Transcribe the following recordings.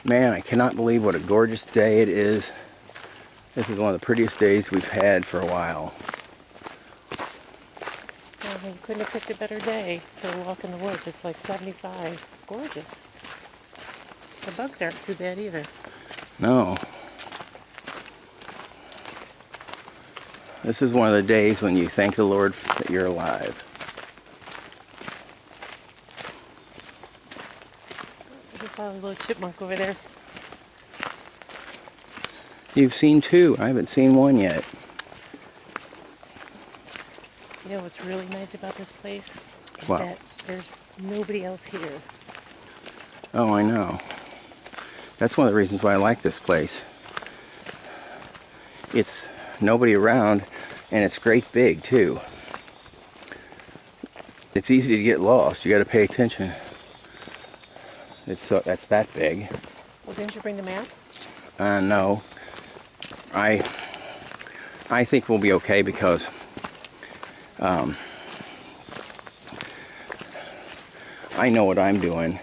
Man, I cannot believe what a gorgeous day it is. This is one of the prettiest days we've had for a while. Well, you couldn't have picked a better day to walk in the woods. It's like 75. It's gorgeous. The bugs aren't too bad either. No. This is one of the days when you thank the Lord that you're alive. I just saw a little chipmunk over there. You've seen two. I haven't seen one yet. You know what's really nice about this place? Is Wow. that there's nobody else here. Oh, I know. That's one of the reasons why I like this place. It's nobody around, and it's great big, too. It's easy to get lost. You got to pay attention. That's that big. Well, didn't you bring the map? No. I think we'll be okay because I know what I'm doing.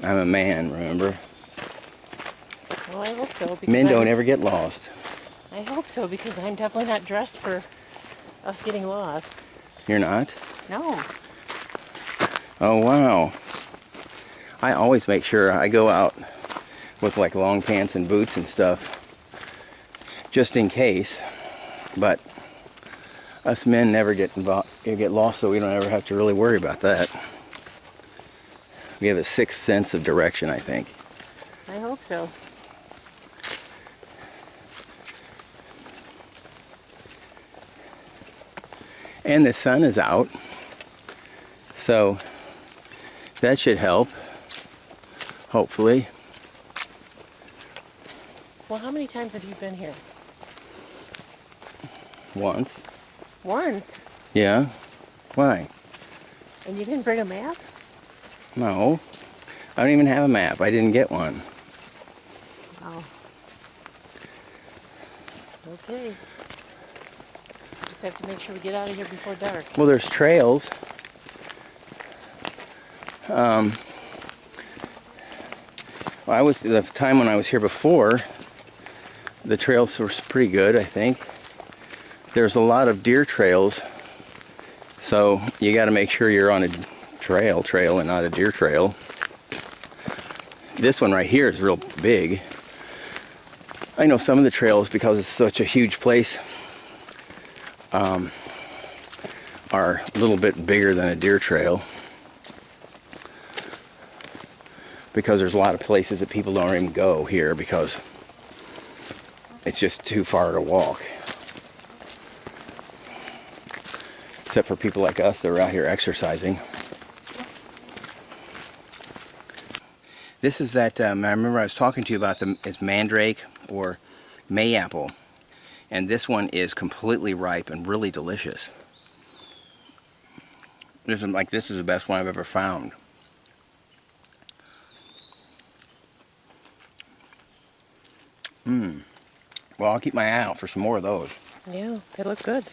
I'm a man, remember? Well, I hope so. Because Men don't ever get lost. I hope so, because I'm definitely not dressed for us getting lost. You're not? No. Oh, wow. I always make sure I go out with like long pants and boots and stuff, just in case. But us men never get lost, so we don't ever have to really worry about that. We have a sixth sense of direction, I think. I hope so. And the sun is out, so that should help, hopefully. Well, how many times have you been here? Once. Once. Yeah? Why? And you didn't bring a map? No. I don't even have a map. I didn't get one. Oh. Okay. Just have to make sure we get out of here before dark. Well, there's trails. The time when I was here before, the trails were pretty good, I think. There's a lot of deer trails, so you got to make sure you're on a trail and not a deer trail. This one right here is real big. I know some of the trails, because it's such a huge place, are a little bit bigger than a deer trail, because there's a lot of places that people don't even go here because it's just too far to walk. Except for people like us that are out here exercising. This is that, I remember I was talking to you about it's mandrake or mayapple. And this one is completely ripe and really delicious. This is the best one I've ever found. Well, I'll keep my eye out for some more of those. Yeah, they look good.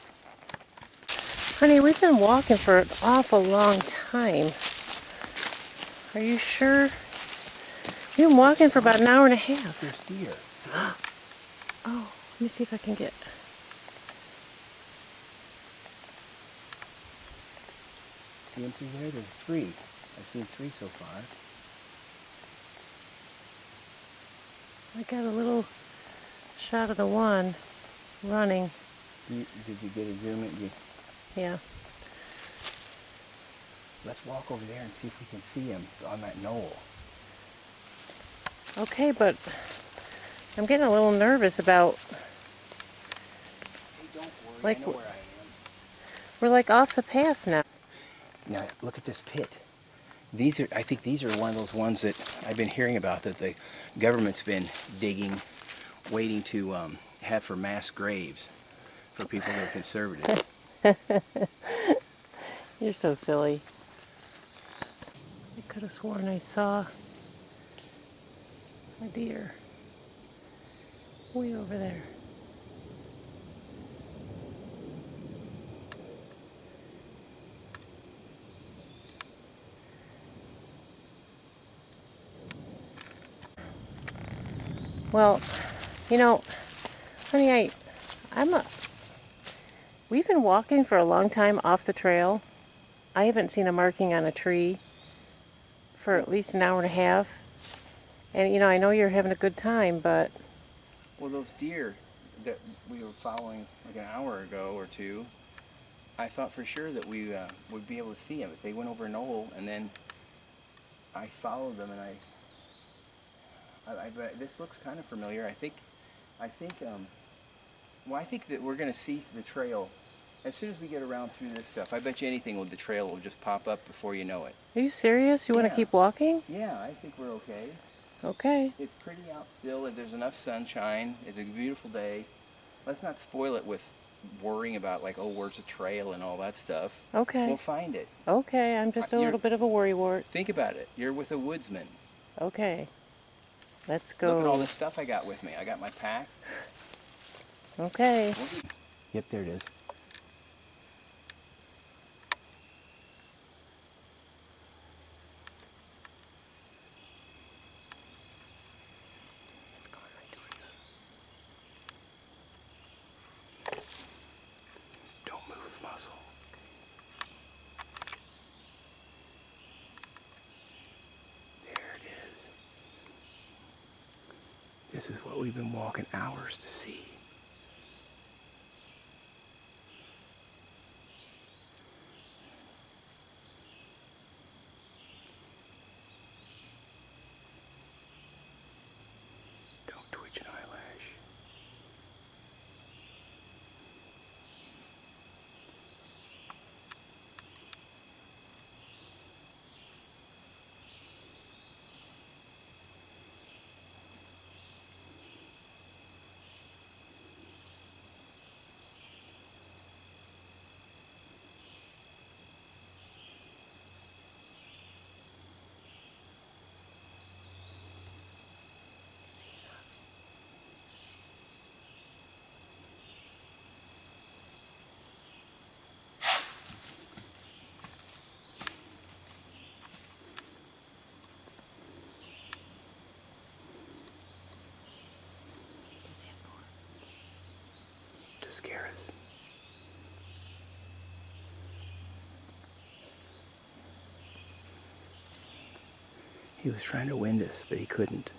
Honey, we've been walking for an awful long time. Are you sure? We've been walking for about an hour and a half. There's deer. Oh, let me see if I can get... See them through there? There's three. I've seen three so far. I got a little shot of the one running. Did you get a zoom in? Yeah. Let's walk over there and see if we can see him on that knoll. Okay, but I'm getting a little nervous about... Hey, don't worry. Like, I know where I am. we're like off the path now. Now, look at this pit. I think these are one of those ones that I've been hearing about that the government's been digging, waiting to have for mass graves for people that are conservative. You're so silly. I could have sworn I saw a deer way over there. Well, you know, honey, we've been walking for a long time off the trail. I haven't seen a marking on a tree for at least an hour and a half. And, you know, I know you're having a good time, but Well, those deer that we were following like an hour ago or two, I thought for sure that we would be able to see them. They went over a knoll, and then I followed them, and but this looks kind of familiar. I think that we're going to see the trail as soon as we get around through this stuff. I bet you anything with the trail will just pop up before you know it. are you serious? You want to Yeah. keep walking? Yeah, I think we're okay. Okay. It's pretty out still. There's enough sunshine. It's a beautiful day. Let's not spoil it with worrying about like, oh, where's the trail and all that stuff. Okay. We'll find it. Okay, I'm just a little bit of a worrywart. Think about it. You're with a woodsman. Okay. Let's go. Look at all this stuff I got with me. I got my pack. Okay. Yep, there it is. Don't move the muscle. There it is. This is what we've been walking hours to see. Don't twitch an eyelash. To scare us. He was trying to wind us, but he couldn't.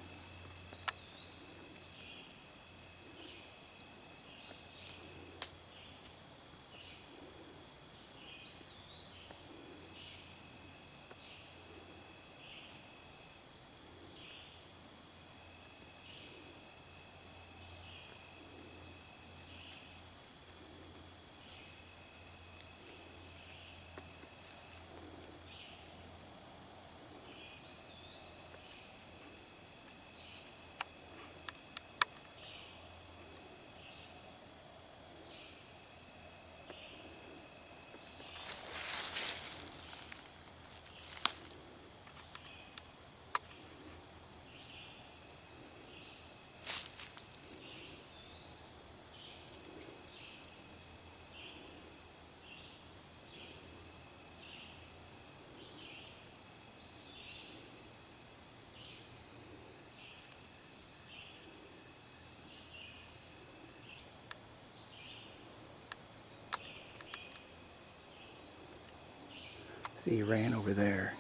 See, he ran over there.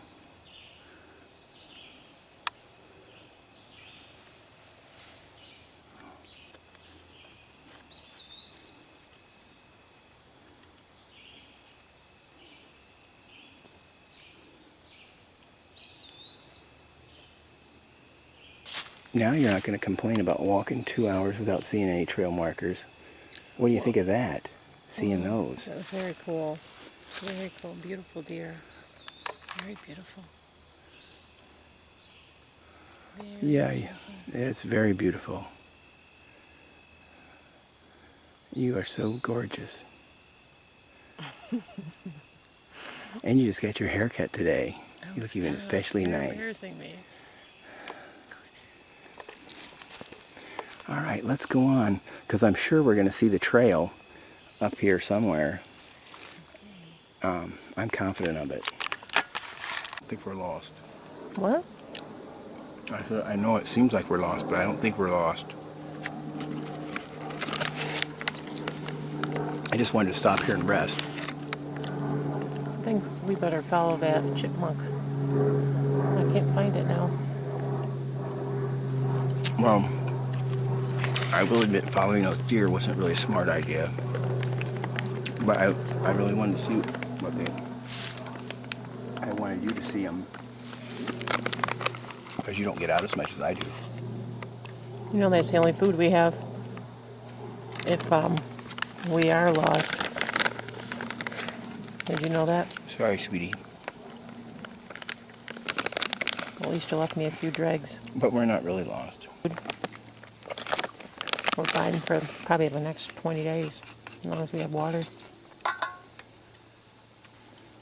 Now you're not going to complain about walking 2 hours without seeing any trail markers. What do you think of that? Seeing those. That was very cool. Very cool. Beautiful deer. Very beautiful. Yeah, it's very beautiful. You are so gorgeous. And you just got your hair cut today. You look even especially You're nice. embarrassing me. All right, let's go on, because I'm sure we're going to see the trail up here somewhere. I'm confident of it. I think we're lost. What? I said, I know it seems like we're lost, but I don't think we're lost. I just wanted to stop here and rest. I think we better follow that chipmunk. I can't find it now. Well, I will admit following those deer wasn't really a smart idea. But I really wanted to see what I wanted you to see them. Because you don't get out as much as I do. You know, that's the only food we have if we are lost. Did you know that? Sorry, sweetie. At least you left me a few dregs. But we're not really lost. We're fine for probably the next 20 days, as long as we have water.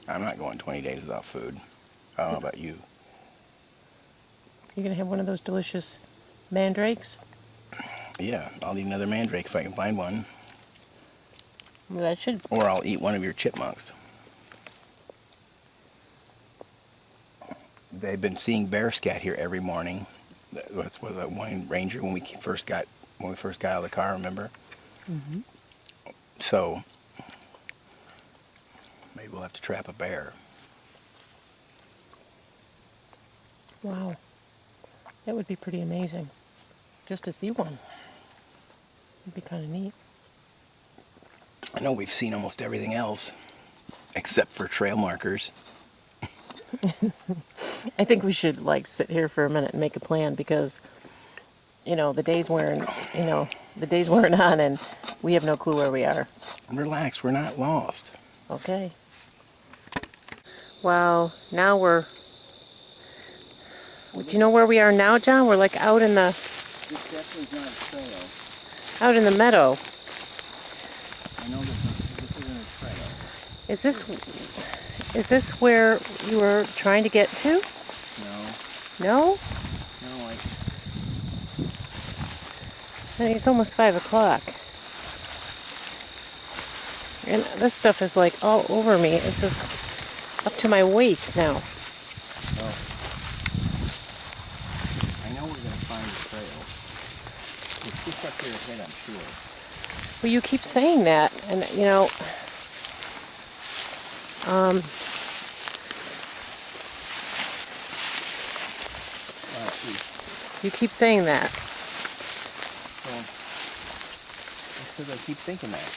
I'm not going 20 days without food. I don't know about you. You're going to have one of those delicious mandrakes? Yeah, I'll eat another mandrake if I can find one. Well, that should... Or I'll eat one of your chipmunks. They've been seeing bear scat here every morning. That's what that one ranger when we first got out of the car, remember? Mm-hmm. So maybe we'll have to trap a bear. Wow. That would be pretty amazing. Just to see one. It'd be kind of neat. I know we've seen almost everything else, except for trail markers. I think we should sit here for a minute and make a plan because, the day's wearing on and we have no clue where we are. Relax, we're not lost. Okay. Wow, now do you know where we are now, John? We're out in the... This definitely is not a trail. Out in the meadow. I know this isn't a trail. Is this where you were trying to get to? No. No? No, I think it's almost 5 o'clock. And this stuff is all over me. It's just up to my waist now. Well, I know we're going to find the trail. It's just up here ahead, I'm sure. Well, you keep saying that, and you keep saying that. Well, it's because I keep thinking that.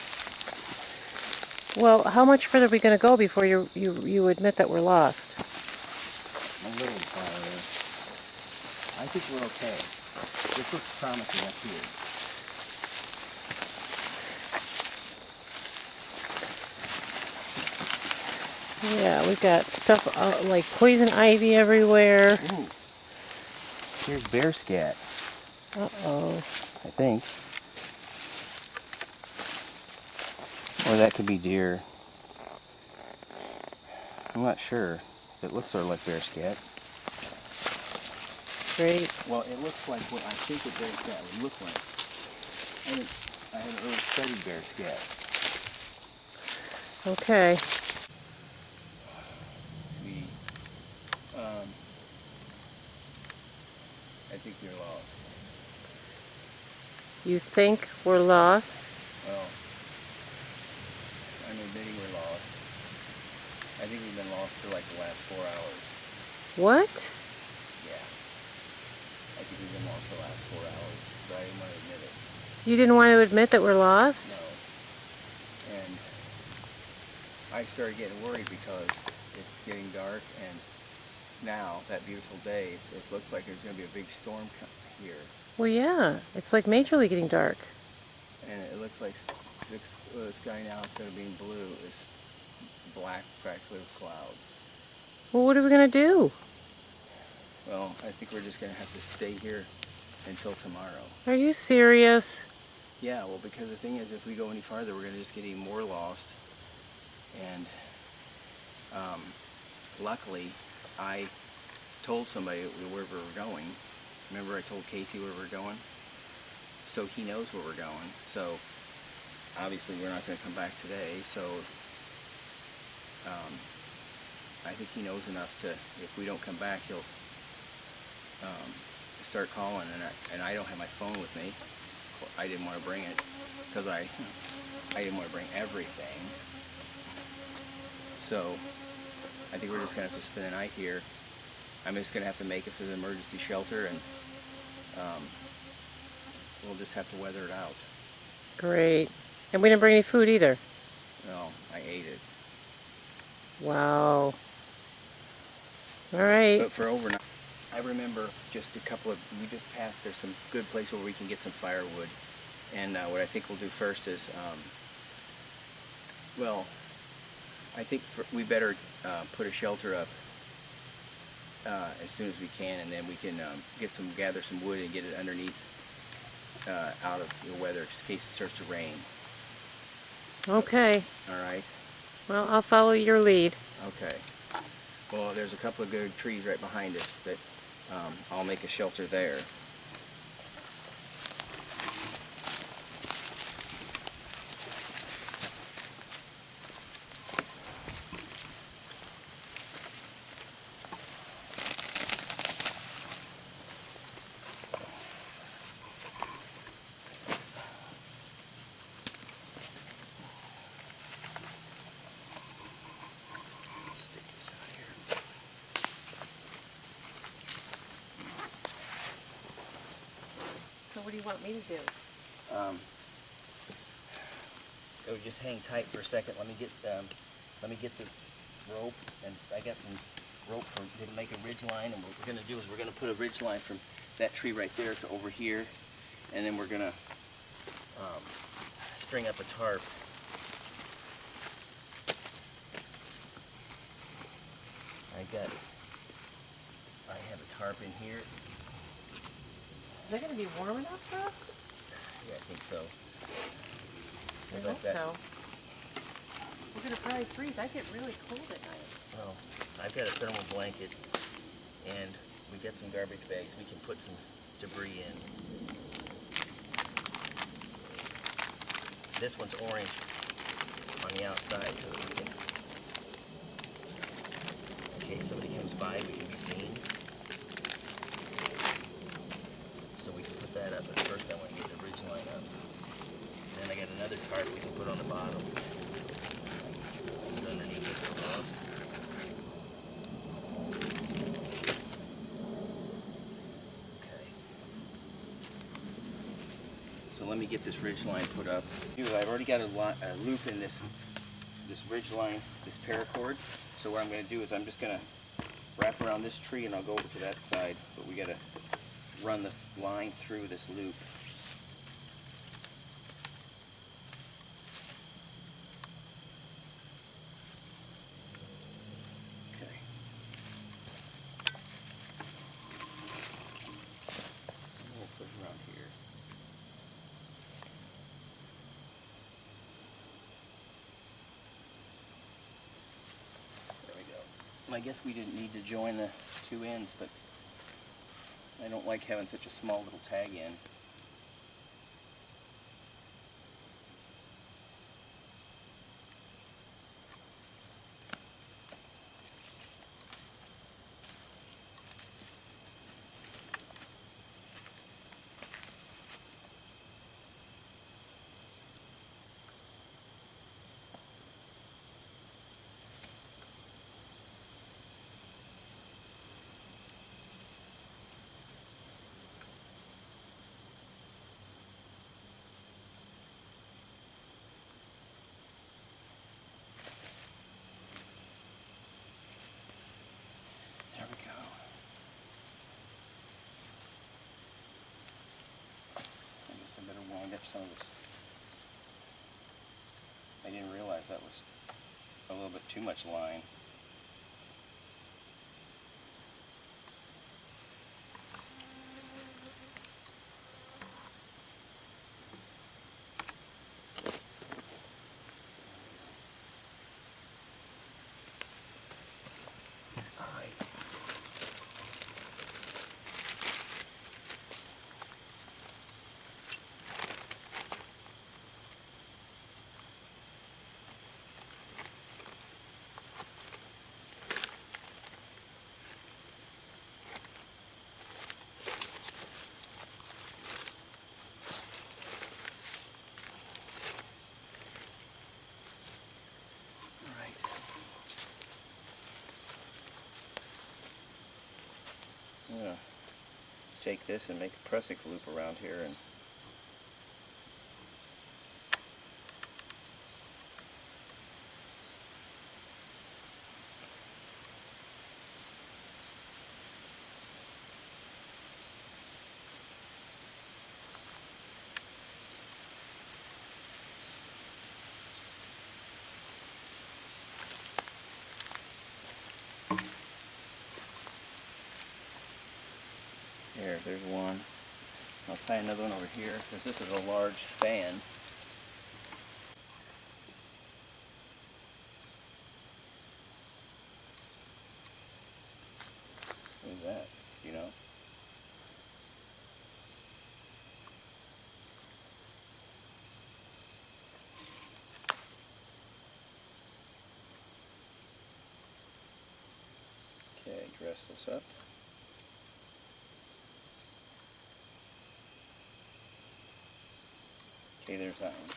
Well, how much further are we going to go before you admit that we're lost? A little farther. I think we're okay. This looks promising up here. Yeah, we've got stuff like poison ivy everywhere. Ooh. Here's bear scat. Uh-oh. I think. Or that could be deer. I'm not sure. It looks sort of like bear scat. Great. Well, it looks like what I think a bear scat would look like. I haven't really studied bear scat. Okay. I think you're lost. You think we're lost? Well, I'm admitting we're lost. I think we've been lost for the last 4 hours. What? Yeah. I think we've been lost the last 4 hours, but I didn't want to admit it. You didn't want to admit that we're lost? No. And I started getting worried because it's getting dark, and now, that beautiful day, it looks like there's going to be a big storm here. Well, yeah. It's majorly getting dark. And it looks like the sky now, instead of being blue, is black, practically with clouds. Well, what are we going to do? Well, I think we're just going to have to stay here until tomorrow. Are you serious? Yeah, well, because the thing is, if we go any farther, we're going to just get even more lost. And luckily, I told somebody where we were going. Remember I told Casey where we're going? So he knows where we're going. So obviously we're not going to come back today. So I think he knows enough to, if we don't come back, he'll start calling, and I don't have my phone with me. I didn't want to bring it because I didn't want to bring everything. So I think we're just gonna have to spend the night here. I'm just gonna have to make us an emergency shelter, and we'll just have to weather it out. Great. And we didn't bring any food either. No, I ate it. Wow. All right. But for overnight, I remember just we just passed, there's some good place where we can get some firewood. And what I think we'll do first is, well, I think we better put a shelter up as soon as we can, and then we can gather some wood and get it underneath out of the weather in case it starts to rain. Okay. All right. Well, I'll follow your lead. Okay. Well, there's a couple of good trees right behind us that I'll make a shelter there. Stick this out here. So what do you want me to do? It would just hang tight for a second. Let me get the rope, and I got some rope to make a ridge line. And what we're gonna do is we're gonna put a ridge line from that tree right there to over here, and then we're gonna string up a tarp. I have a tarp in here. Is that going to be warm enough for us? Yeah, I think so. I hope so. We're going to probably freeze. I get really cold at night. Well, I've got a thermal blanket, and we got some garbage bags. We can put some debris in. This one's orange on the outside, so we can, in case somebody comes by, we can be seen. So we can put that up, but first I want to get the ridge line up. And then I got another tarp we can put on the bottom. Put underneath it for love. Okay. So let me get this ridge line put up. I've already got a loop in this ridge line, this paracord. So what I'm going to do is I'm just going to wrap around this tree and I'll go over to that side. But we got to run the line through this loop. Okay. We'll put it around here. There we go. I guess we didn't need to join the two ends, but I don't like having such a small little tag in. There we go. I guess I better wind up some of this. I didn't realize that was a little bit too much line. take this and make a pressing loop around here and there's one. I'll tie another one over here because this is a large span. What is that? You know? Okay, dress this up. Okay, there's that one.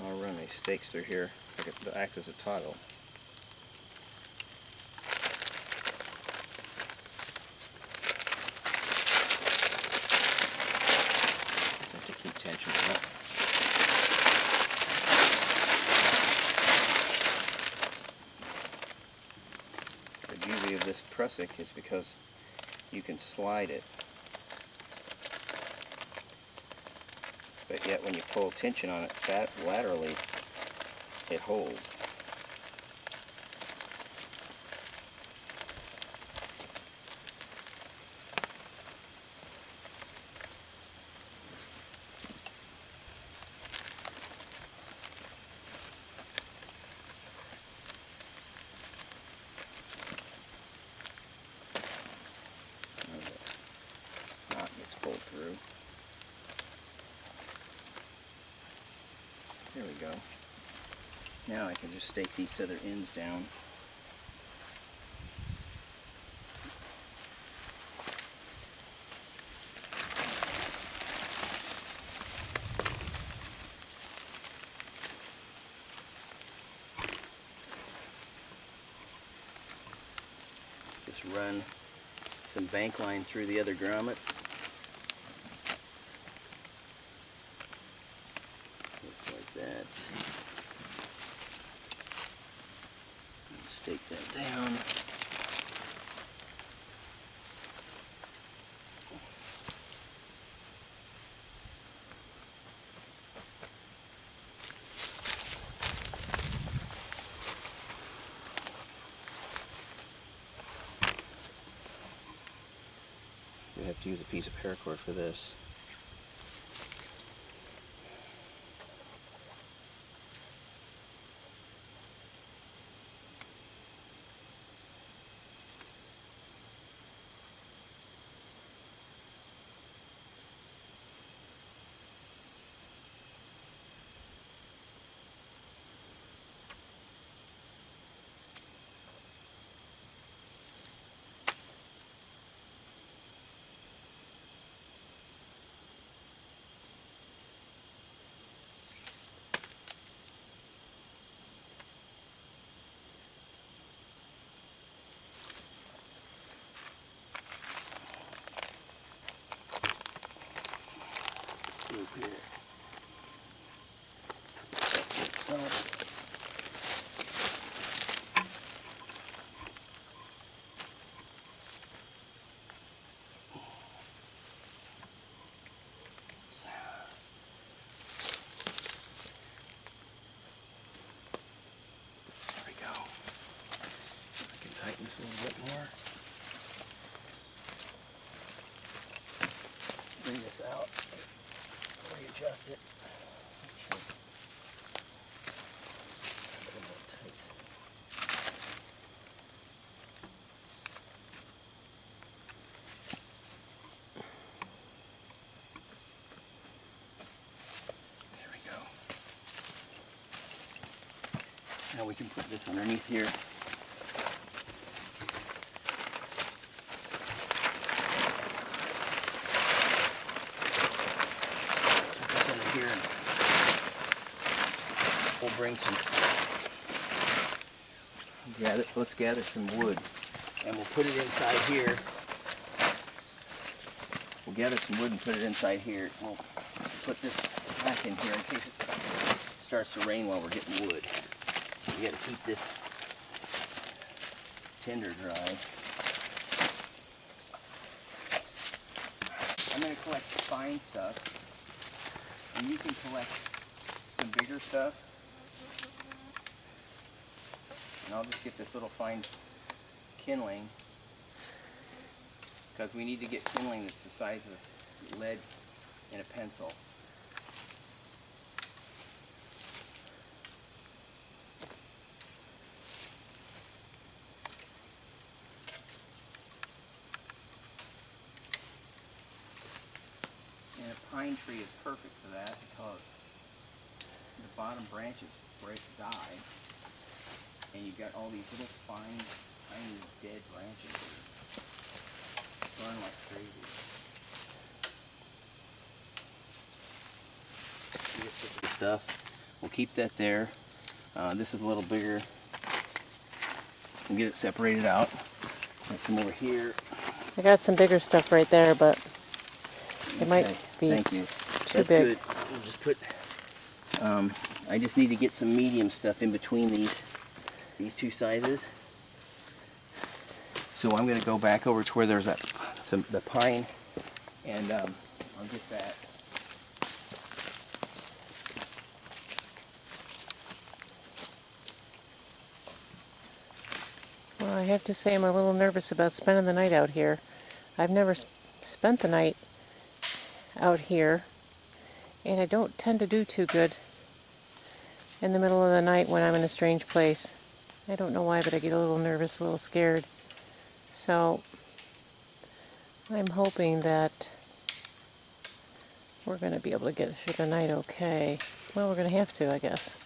I'll run these stakes through here to act as a toggle. Just have to keep tension on it. The beauty of this prusik is because you can slide it, but yet when you pull tension on it laterally, it holds. Knot gets pulled through. There we go. Now I can just stake these other ends down. Just run some bank line through the other grommets. Just like that. And stake that down. We have to use a piece of paracord for this. Loop here. So this a little bit more. Bring this out, readjust it. There we go. Now we can put this underneath here. Here and we'll bring some, let's gather some wood and we'll put it inside here. We'll gather some wood and put it inside here. We'll put this back in here in case it starts to rain while we're getting wood. We got to keep this tinder dry. I'm going to collect the fine stuff. And you can collect some bigger stuff. And I'll just get this little fine kindling, because we need to get kindling that's the size of lead in a pencil. And a pine tree is perfect for that because the bottom branches die, and you've got all these little fine, tiny dead branches that burn like crazy. This stuff, we'll keep that there. This is a little bigger. We'll get it separated out. Got some over here. I got some bigger stuff right there, but it might be Thank you. too That's big. good. We'll just put, I just need to get some medium stuff in between these two sizes. So I'm going to go back over to where there's the pine, and I'll get that. Well, I have to say I'm a little nervous about spending the night out here. I've never spent the night out here, and I don't tend to do too good in the middle of the night when I'm in a strange place. I don't know why, but I get a little nervous, a little scared. So I'm hoping that we're going to be able to get through the night okay. Well, we're going to have to, I guess.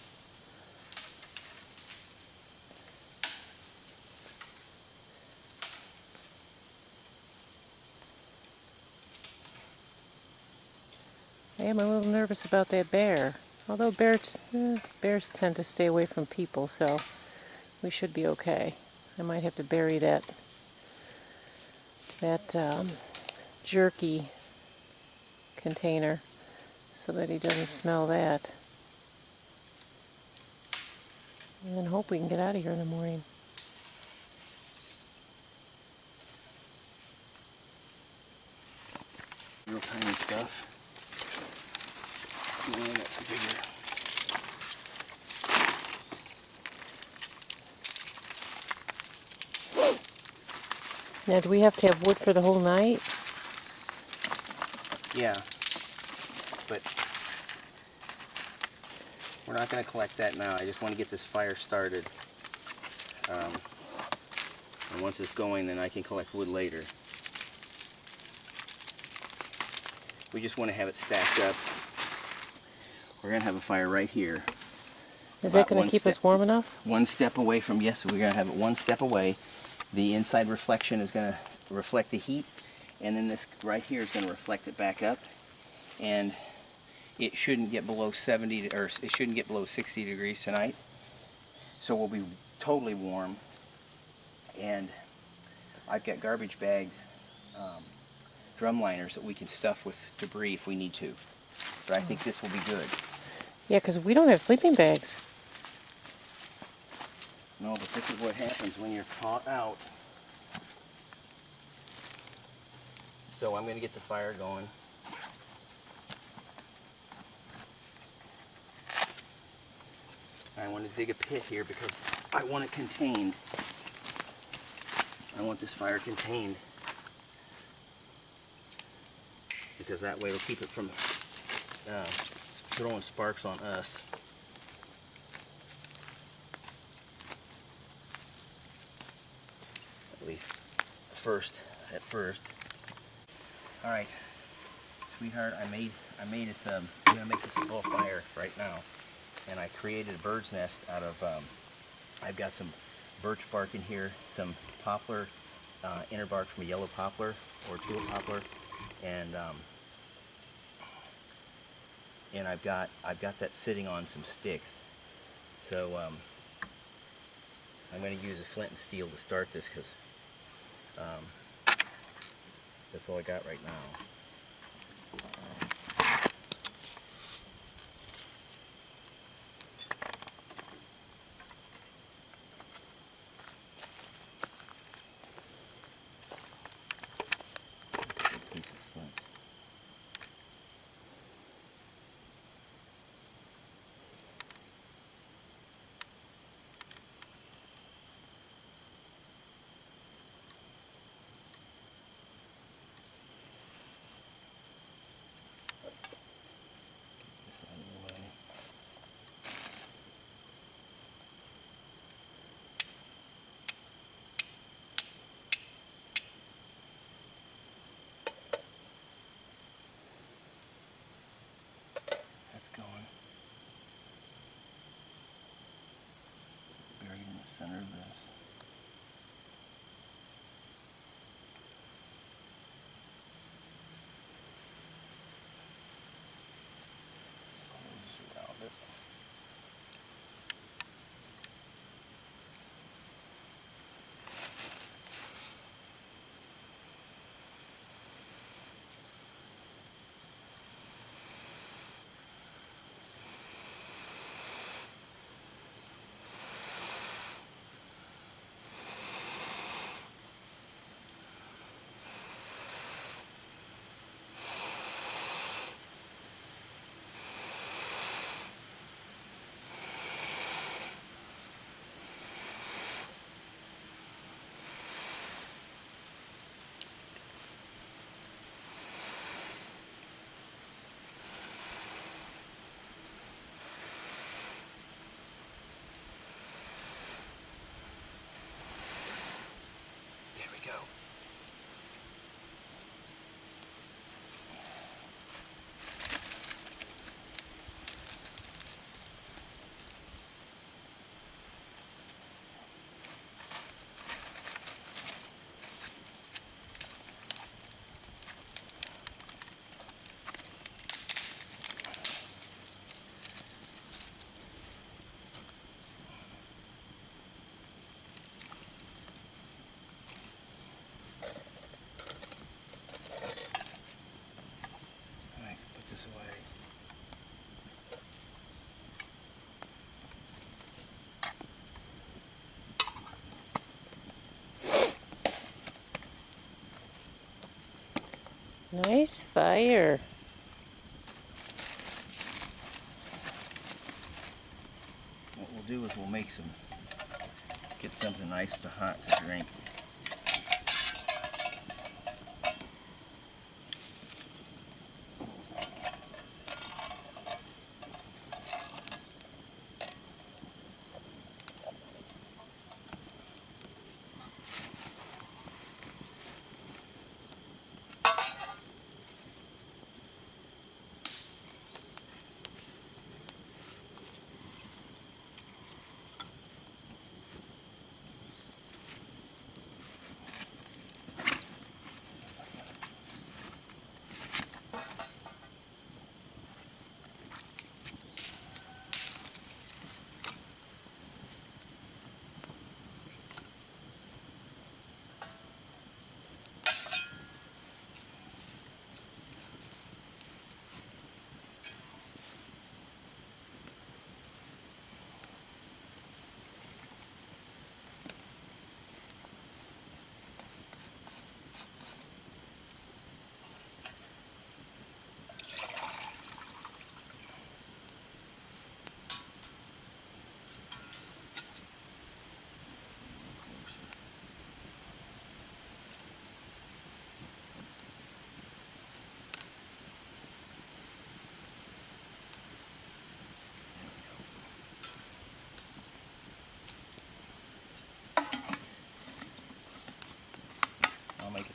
I am a little nervous about that bear. Although bears tend to stay away from people, so we should be okay. I might have to bury that jerky container so that he doesn't smell that. And then hope we can get out of here in the morning. Real tiny stuff. And then that's bigger. Now, do we have to have wood for the whole night? Yeah, but we're not going to collect that now. I just want to get this fire started. And once it's going, then I can collect wood later. We just want to have it stacked up. We're going to have a fire right here. Is that going to keep us warm enough? One step away from, yes, we're going to have it one step away. The inside reflection is going to reflect the heat, and then this right here is going to reflect it back up. And it shouldn't get below 70, or it shouldn't get below 60 degrees tonight. So we'll be totally warm. And I've got garbage bags, drum liners that we can stuff with debris if we need to. But I think this will be good. Yeah, because we don't have sleeping bags. No, but this is what happens when you're caught out. So I'm going to get the fire going. I want to dig a pit here because I want it contained. I want this fire contained, because that way it'll keep it from throwing sparks on us. At least at first. All right, sweetheart, I made this. I'm gonna make this a little fire right now, and I created a bird's nest out of. I've got some birch bark in here, some poplar inner bark from a yellow poplar or tulip poplar, and I've got that sitting on some sticks. So I'm going to use a flint and steel to start this, because that's all I got right now. Piece of flint. This out of the way. That's going. Buried in the center of this. Close around it. There we go. All right, put this away. Nice fire. What we'll do is we'll get something nice to hot to drink.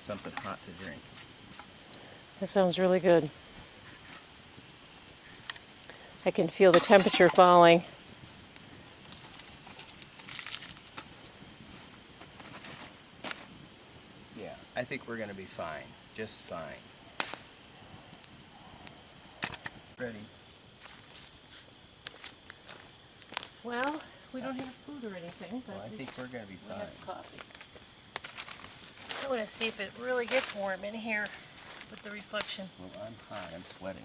something hot to drink. That sounds really good. I can feel the temperature falling. Yeah, I think we're gonna be fine. Just fine. Ready. Well, we don't have food or anything, but Well, I think we're gonna be we have fine. coffee. I want to see if it really gets warm in here with the reflection. Well, I'm hot. I'm sweating.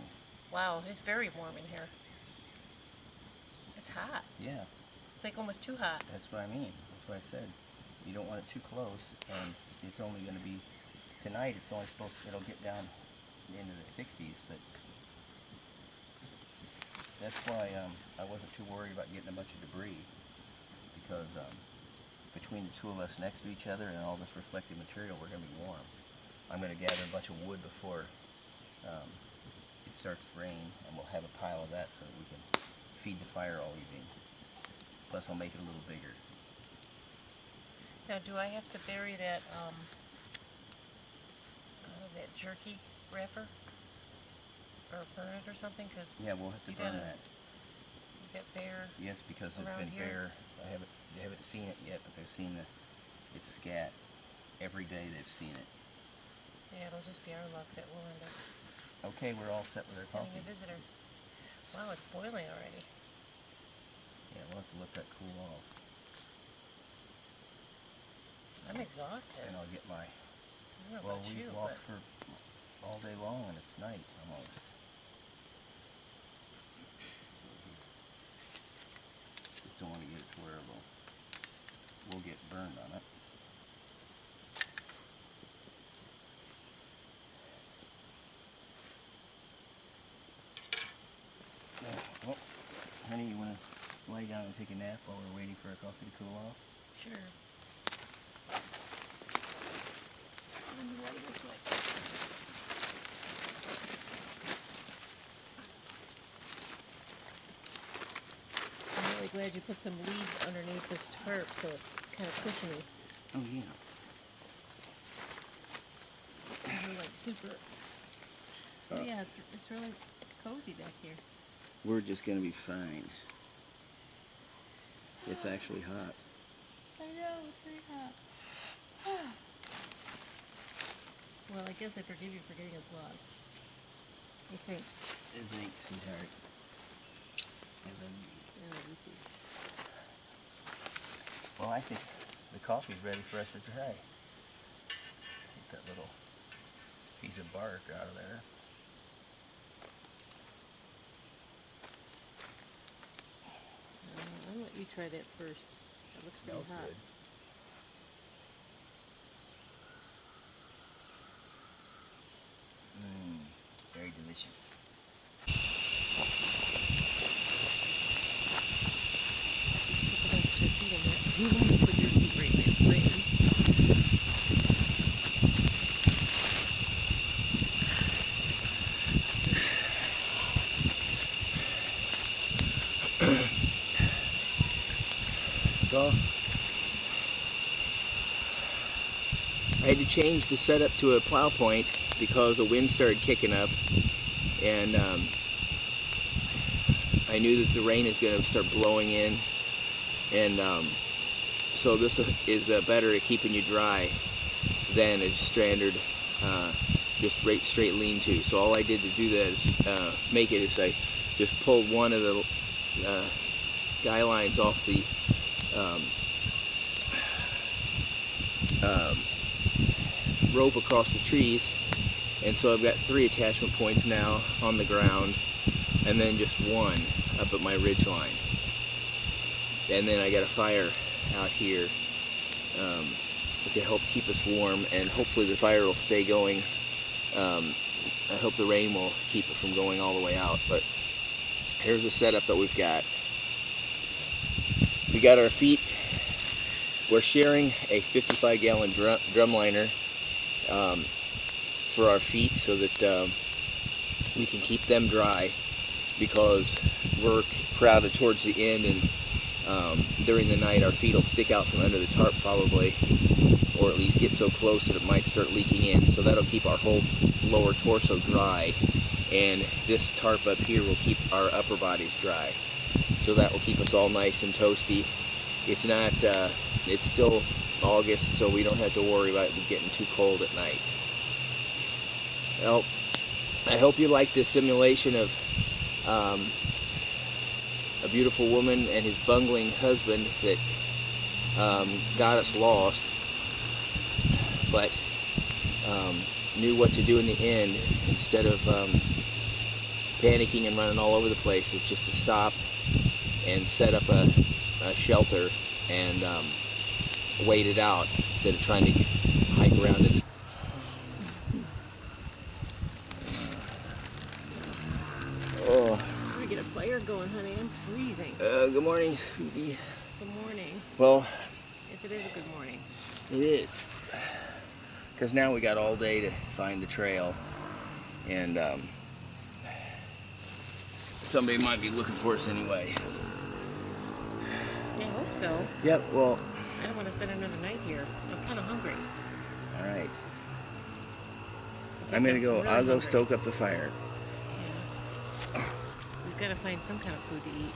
Wow, it's very warm in here. It's hot. Yeah, It's like almost too hot. that's what I mean. That's what I said. You don't want it too close, and it's only gonna be tonight. It's only supposed to, it'll get down into the 60s, but that's why I wasn't too worried about getting a bunch of debris, because between the two of us next to each other and all this reflective material, we're going to be warm. I'm going to gather a bunch of wood before it starts to rain, and we'll have a pile of that so that we can feed the fire all evening. Plus I'll make it a little bigger. Now, do I have to bury that that jerky wrapper? Or burn it or something? Cause Yeah, we'll have to burn that. You got bare. Yes, because it's around been here? bare. They haven't seen it yet, but they've seen it's scat. Every day they've seen it. Yeah, it'll just be our luck that we'll end up Okay, we're all set with our having coffee. a visitor. Wow, it's boiling already. Yeah, we'll have to let that cool off. I'm exhausted. And I'll get my... I don't know Well, about we've you, walked but for all day long and it's night almost. Just don't want to get it to where we'll get burned on it. Well, honey, you want to lie down and take a nap while we're waiting for our coffee to cool off? sure. Let me lay this way. I'm really glad you put some leaves underneath this tarp so it's kind of cushiony. Oh, yeah. They're like super. Oh yeah, it's really cozy back here. We're just going to be fine. It's actually hot. I know, it's very hot. Well, I guess I forgive you for getting us lost. I think. Thanks, sweetheart. Well, I think the coffee's ready for us to try. Get that little piece of bark out of there. I'll let you try that first. That looks really Smells hot. good. Very delicious. Don't put your feet in that. You want to put your feet right in that frame. Well, I had to change the setup to a plow point because the wind started kicking up, and I knew that the rain is going to start blowing in, and so this is better at keeping you dry than a standard just straight lean-to. So all I did to do that is make it is I just pulled one of the guy lines off the rope across the trees, and so I've got 3 attachment points now on the ground, and then just one up at my ridge line, and then I got a fire out here to help keep us warm, and hopefully the fire will stay going. I hope the rain will keep it from going all the way out, but here's the setup that we've got. We got our feet. We're sharing a 55-gallon drum liner for our feet so that we can keep them dry, because we're crowded towards the end, and during the night our feet will stick out from under the tarp probably, or at least get so close that it might start leaking in. So that'll keep our whole lower torso dry, and this tarp up here will keep our upper bodies dry. So that will keep us all nice and toasty. It's not, it's still August, so we don't have to worry about it getting too cold at night. Well, I hope you like this simulation of a beautiful woman and his bungling husband that got us lost, but knew what to do in the end. Instead of panicking and running all over the place, is just to stop and set up a shelter and wait it out instead of trying to hike around it. Oh. I'm gonna get a fire going, honey. I'm freezing. Good morning, sweetie. Good morning. Well, If it is a good morning. it is. Because now we got all day to find the trail, and somebody might be looking for us anyway. I hope so. Yep, well, I don't want to spend another night here. I'm kind of hungry. all right. In I'm fact, gonna go, really I'll go hungry. stoke up the fire. Yeah. We've got to find some kind of food to eat.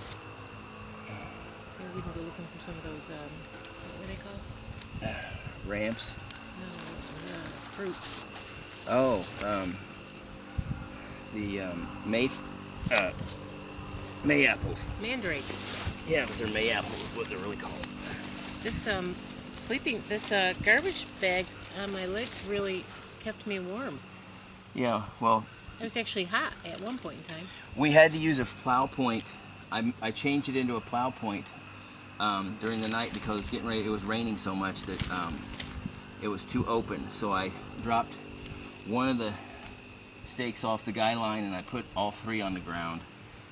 Maybe we can go looking for some of those, what were they called? Ramps. No, fruits. Oh, the May apples. Mandrakes. Yeah, but they're May apples is what they're really called. This, garbage bag on my legs really kept me warm. Yeah, well, It was actually hot at one point in time. we had to use a plow point. I changed it into a plow point during the night because it's getting ready. It was raining so much that it was too open. So I dropped one of the stakes off the guy line and I put all three on the ground.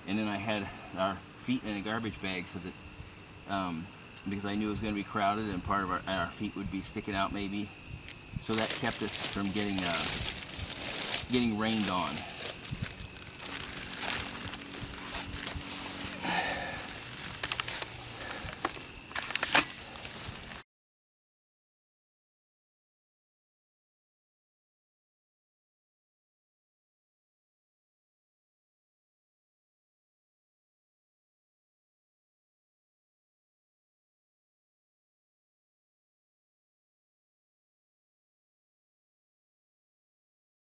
And then I had our feet in a garbage bag so that because I knew it was going to be crowded and part of our feet would be sticking out maybe. So that kept us from getting rained on.